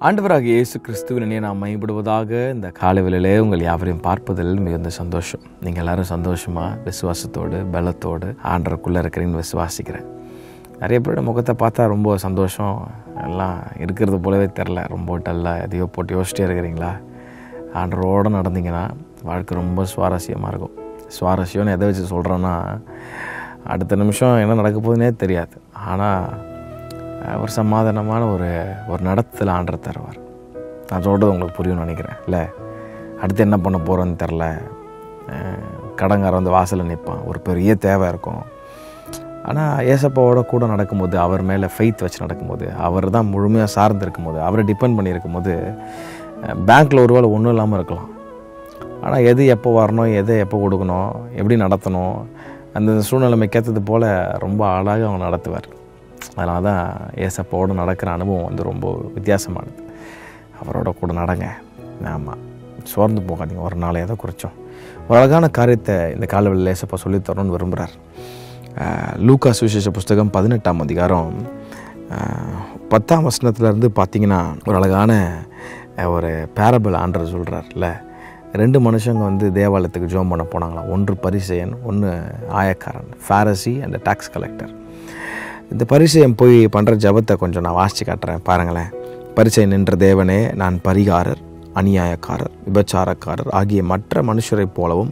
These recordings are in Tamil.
ஆண்டவராகிய இயேசு கிறிஸ்துவின் நாம் மையப்படுவதாக இந்த காலைவேளையிலே உங்கள் யாவரையும் பார்ப்பதில் மிகுந்த சந்தோஷம். நீங்கள் எல்லோரும் சந்தோஷமாக விசுவாசத்தோடு பலத்தோடு ஆண்டவருக்குள்ளே இருக்கிறீங்கன்னு விசுவாசிக்கிறேன். நிறைய பேரோட முகத்தை பார்த்தா ரொம்ப சந்தோஷம் எல்லாம் இருக்கிறது போலவே தெரில, ரொம்ப டல்லாக எதையோ போட்டு யோசிச்சிட்டே இருக்கிறீங்களா? ஆண்டவரோடு நடந்தீங்கன்னா வாழ்க்கை ரொம்ப சுவாரஸ்யமாக இருக்கும். சுவாரஸ்யம்னு எதை வச்சு சொல்கிறேன்னா, அடுத்த நிமிஷம் என்ன நடக்க போகுதுன்னே தெரியாது. ஆனால் ஒரு சமாதானமான ஒரு நடத்தத்தில் ஆண்டவர் தருவார். நான் சொல்கிறது உங்களுக்கு புரியும்னு நினைக்கிறேன். இல்லை, அடுத்து என்ன பண்ண போகிறோன்னு தெரில, கடங்கார வந்து வாசலில் நிற்பான், ஒரு பெரிய தேவை இருக்கும். ஆனால் ஏசப்பாவோட கூட நடக்கும்போது, அவர் மேலே ஃபெய்த் வச்சு நடக்கும்போது, அவர் தான் முழுமையாக சார்ந்து இருக்கும்போது, அவரை டிபெண்ட் பண்ணியிருக்கும் போது, பேங்க்கில் ஒரு வேளை ஒன்றும் இல்லாமல் இருக்கலாம். ஆனால் எது எப்போ வரணும், எதை எப்போ கொடுக்கணும், எப்படி நடத்தணும், அந்த சூழ்நிலைமைக்கு ஏற்றது போல் ரொம்ப அழகாக அவங்க நடத்துவார். அதனால தான் ஏசப்பாவோடு நடக்கிற அனுபவம் வந்து ரொம்ப வித்தியாசமானது. அவரோட கூட நடங்க. ஆமாம், சோர்ந்து போகாதீங்க. ஒரு நாள் எதை குறித்தோம் ஒரு அழகான காரியத்தை இந்த காலவெளியில் ஏசப்பா சொல்லித்தரணும்னு விரும்புகிறார். லூக்கா சுவிசேஷ புஸ்தகம் 18ஆம் அதிகாரம் 10ஆம் வசனத்துலேருந்து பார்த்தீங்கன்னா ஒரு அழகான ஒரு பேரபிள் ஆண்டவர் சொல்கிறார். இல்லை, 2 மனுஷங்க வந்து தேவாலயத்துக்கு ஜெபம் பண்ண போனாங்களாம். ஒன்று பரிசேயன், ஒன்று ஆயக்காரன், ஃபாரசி அண்ட் டாக்ஸ் கலெக்டர். இந்த பரிசேயன் போய் பண்ணுற ஜபத்தை கொஞ்சம் நான் வாசித்து காட்டுறேன், பாருங்களேன். பரிசேயன் நின்ற தேவனே, நான் பரிகாரர், அநியாயக்காரர், விபச்சாரக்காரர் ஆகிய மற்ற மனுஷரைப் போலவும்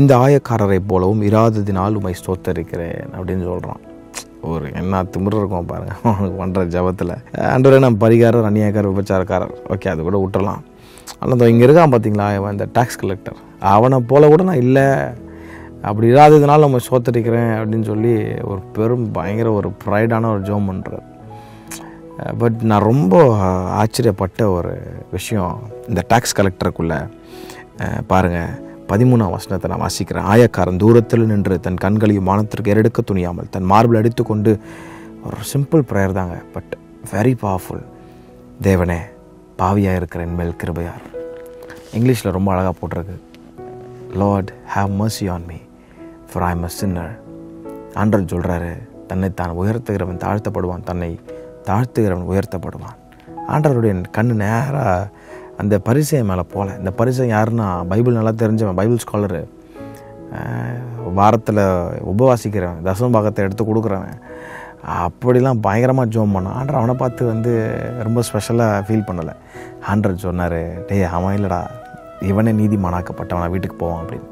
இந்த ஆயக்காரரைப் போலவும் இராததினால் உம்மை ஸ்தோத்தரிக்கிறேன் அப்படின்னு சொல்கிறான். ஒரு என்ன திமிரு இருக்கும் பாருங்கள் அவனுக்கு பண்ணுற ஜபத்தில். ஆண்டவரே, நான் பரிகாரர், அநியாயக்காரர், விபச்சாரக்காரர், ஓகே, அது கூட விட்டுறலாம். ஆனால் இங்கே இருக்கான் பார்த்தீங்களா, இவன் இந்த டாக்ஸ் கலெக்டர், அவனை போல் கூட நான் இல்லை, அப்படி இல்லாததுனால நம்ம சோத்தரிக்கிறேன் அப்படின்னு சொல்லி ஒரு பெரும் பயங்கர ஒரு ப்ரைடான ஒரு ஜெபம் பண்ணுறார். பட் நான் ரொம்ப ஆச்சரியப்பட்ட ஒரு விஷயம் இந்த டாக்ஸ் கலெக்டருக்குள்ளே பாருங்கள். 13ஆம் வசனத்தை நான் வாசிக்கிறேன். ஆயக்காரன் தூரத்தில் நின்று தன் கண்களையும் வானத்திற்கு ஏறெடுக்க துணியாமல் தன் மார்பில் அடித்து கொண்டு, ஒரு சிம்பிள் ப்ரேயர் தாங்க, பட் வெரி பவர்ஃபுல். தேவனே, பாவியாக இருக்கிற என் மேல் கிருபையார். இங்கிலீஷில் ரொம்ப அழகாக போட்டிருக்கு, Lord have mercy on me for I am a sinner. ஆண்டவர் சொல்கிறாரு, தன்னை தான் உயர்த்துகிறவன் தாழ்த்தப்படுவான், தன்னை தாழ்த்துகிறவன் உயர்த்தப்படுவான். ஆண்டவருடைய கண்ணு நேராக அந்த பரிசையை மேலே போல. இந்த பரிசை யாருன்னா, பைபிள் நல்லா தெரிஞ்சவன், பைபிள் ஸ்காலரு, வாரத்தில் உபவாசிக்கிறவன், தசம பாகத்தை எடுத்து கொடுக்குறவன், அப்படிலாம் பயங்கரமாக ஜோம் பண்ணான். ஆண்டவர் அவனை பார்த்து வந்து ரொம்ப ஸ்பெஷலாக ஃபீல் பண்ணலை. ஆண்டவர் சொன்னார், டே அவன் இல்லைடா, இவனே நீதிமானாக்கப்பட்டவன், வீட்டுக்கு போவான் அப்படின்னு.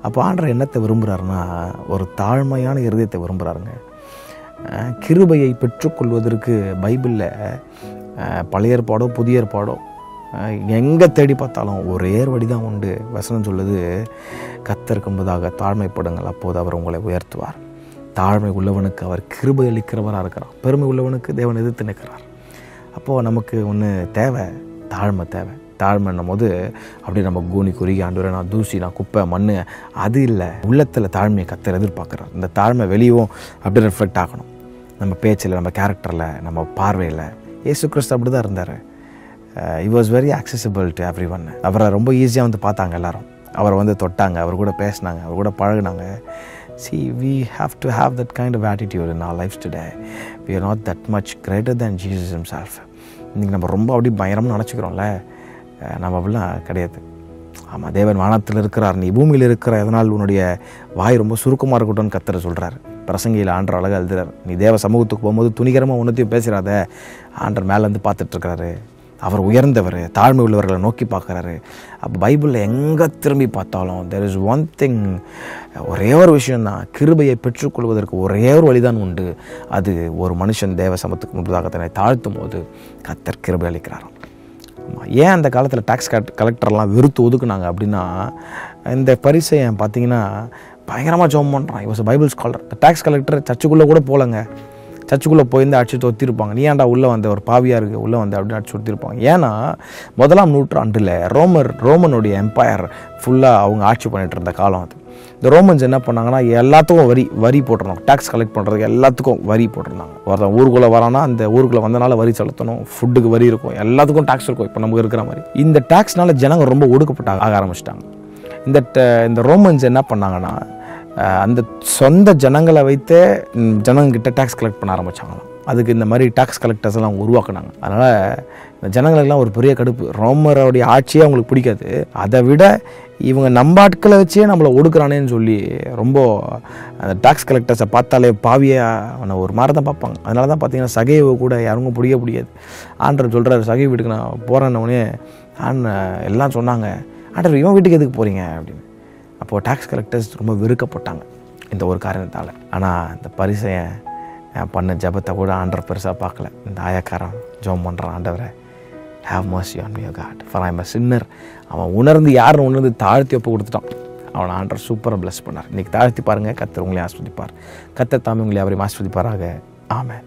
அப்போ ஆண்டவர் என்னத்தை விரும்புகிறாருன்னா, ஒரு தாழ்மையான இருதயத்தை விரும்புகிறாருங்க. கிருபையை பெற்றுக்கொள்வதற்கு பைபிளில் பழைய ஏற்பாடோ புதிய ஏற்பாடோ எங்கே தேடி பார்த்தாலும் ஒரே வழி தான் உண்டு. வசனம் சொல்லுது, கர்த்தருக்கு முன்பதாக தாழ்மைப்படுங்கள், அப்போது அவர் உங்களை உயர்த்துவார். தாழ்மை உள்ளவனுக்கு அவர் கிருபை அளிக்கிறவராக இருக்கிறார், பெருமை உள்ளவனுக்கு தேவன் எதிர்த்து நிற்கிறார். அப்போது நமக்கு ஒன்று தேவை, தாழ்மை தேவை. தாழ்மைன்னும் போது அப்படி நம்ம கூனி குறுகி, ஆண்டவரே நான் தூசி, நான் குப்பை, மண், அது இல்லை. உள்ளத்தில் தாழ்மையை கர்த்தர் எதிர்பார்க்குறார். இந்த தாழ்மை வெளியும் அப்படி ரிஃப்ளெக்ட் ஆகணும், நம்ம பேச்சில், நம்ம கேரக்டரில், நம்ம பார்வையில். இயேசு கிறிஸ்து அப்படி தான் இருந்தார். he was very accessible to everyone. அவரை ரொம்ப ஈஸியாக வந்து பார்த்தாங்க எல்லாரும், அவரை வந்து தொட்டாங்க, அவர் கூட பேசினாங்க, அவர் கூட பழகினாங்க. See, we have to have that kind of attitude in our lives today. We are not that much greater than Jesus himself. இன்றைக்கி நம்ம ரொம்ப அப்படி பயங்கரமாக நினச்சிக்கிறோம்ல, நம்ம அப்படிலாம் கிடையாது. ஆமாம், தேவன் வானத்தில் இருக்கிறார், நீ பூமியில் இருக்கிற, எதனால் உன்னுடைய வாய் ரொம்ப சுருக்கமாக இருக்கட்டும்னு கர்த்தர் சொல்கிறார். பிரசங்கியில் ஆண்டர் அழகாக எழுதுறார், நீ தேவ சமூகத்துக்கு போகும்போது துணிகரமாக உன்னத்தையும் பேசுகிறாத. ஆண்டர் மேலேருந்து பார்த்துட்ருக்கிறாரு, அவர் உயர்ந்தவர், தாழ்மை உள்ளவர்களை நோக்கி பார்க்குறாரு. அப்போ பைபிளில் எங்கே திரும்பி பார்த்தாலும் there is one thing, ஒரே ஒரு விஷயந்தான், கிருபையை பெற்றுக்கொள்வதற்கு ஒரே ஒரு வழிதான் உண்டு. அது ஒரு மனுஷன் தேவ சமூகத்துக்கு முன்பதாக தன்னை தாழ்த்தும் போது கர்த்தர் கிருபை அளிக்கிறாராம். ஏன் அந்த காலத்தில் டாக்ஸ் கலெக்டர்லாம் வெறுத்து ஒதுக்குனாங்க அப்படின்னா, இந்த பரிசையன் பார்த்தீங்கன்னா பயங்கரமாக ஜெபம் பண்ணுறான். இவஸ் பைபிள் ஸ்காலர். டாக்ஸ் கலெக்டர் சர்ச்சுக்குள்ளே கூட போகலங்க. சர்ச்சுக்குள்ளே போயிருந்து அடிச்சு தொத்திருப்பாங்க. நீ ஏன்டா உள்ளே வந்த, ஒரு பாவியாக இருக்குது உள்ளே வந்து அப்படின்னு அடிச்சு தொத்திருப்பாங்க. ஏன்னா 1ஆம் நூற்றாண்டில் ரோமனுடைய எம்பையர் ஃபுல்லாக அவங்க ஆட்சி பண்ணிகிட்டு இருந்த காலம் அது. இந்த ரோமன்ஸ் என்ன பண்ணாங்கன்னா, எல்லாத்துக்கும் வரி போட்டுருந்தாங்க. டேக்ஸ் கலெக்ட் பண்ணுறதுக்கு எல்லாத்துக்கும் வரி போட்டிருந்தாங்க. ஒருத்தன் ஊருக்குள்ளே வரானா அந்த ஊருக்குள்ளே வந்தனால வரி செலுத்தணும், ஃபுட்டுக்கு வரி இருக்கும், எல்லாத்துக்கும் டேக்ஸ் இருக்கும். இப்போ நமக்கு இருக்கிற மாதிரி இந்த டேக்ஸ்னால ஜனங்க ரொம்ப ஒடுக்கப்பட்ட ஆக ஆரம்பிச்சிட்டாங்க. இந்த ரோமன்ஸ் என்ன பண்ணாங்கன்னா, அந்த சொந்த ஜனங்களை வைத்தே ஜனங்கிட்ட டேக்ஸ் கலெக்ட் பண்ண ஆரம்பித்தாங்களாம். அதுக்கு இந்த மாதிரி டாக்ஸ் கலெக்டர்ஸ் எல்லாம் அவங்க உருவாக்குனாங்க. அதனால் இந்த ஜனங்களுக்கெல்லாம் ஒரு பெரிய கடுப்பு. ரோமருடைய ஆட்சியே அவங்களுக்கு பிடிக்காது. அதை விட இவங்க நம்ம ஆட்களை வச்சே நம்மளை ஒடுக்குறானேன்னு சொல்லி ரொம்ப அந்த டாக்ஸ் கலெக்டர்ஸை பார்த்தாலே பாவியாக ஒரு மாதிரி தான் பார்ப்பாங்க. அதனால தான் பார்த்தீங்கன்னா சகைவை கூட யாருக்கும் பிடிக்காது. ஆண்டவர் சொல்கிறார், சகை வீட்டுக்கு நான் போகிறேன்னே எல்லாம் சொன்னாங்க, ஆண்டவர் இவன் வீட்டுக்கு எதுக்கு போகிறீங்க அப்படின்னு. அப்போது டாக்ஸ் கலெக்டர்ஸ் ரொம்ப வெறுக்கப்பட்டாங்க இந்த ஒரு காரணத்தால். ஆனால் இந்த பரிசையன் பண்ண ஜபத்தை கூட ஆண்டவர் பெருசாக பார்க்கல. இந்த ஆயக்காரன் ஜெபம் பண்ணுறான், ஆண்டவரை have mercy on me, O God, for I am a sinner. அவன் உணர்ந்து யாருன்னு உணர்ந்து தாழ்த்தி ஒப்பு கொடுத்துட்டான். அவனை ஆண்டவர் சூப்பராக பிளஸ் பண்ணார். இன்றைக்கி தாழ்த்தி பாருங்கள், கர்த்தர் உங்களை ஆஸ்வதிப்பார். கர்த்தர் தாமே உங்களை அவரையும் ஆஸ்வதிப்பாராக. ஆமென்.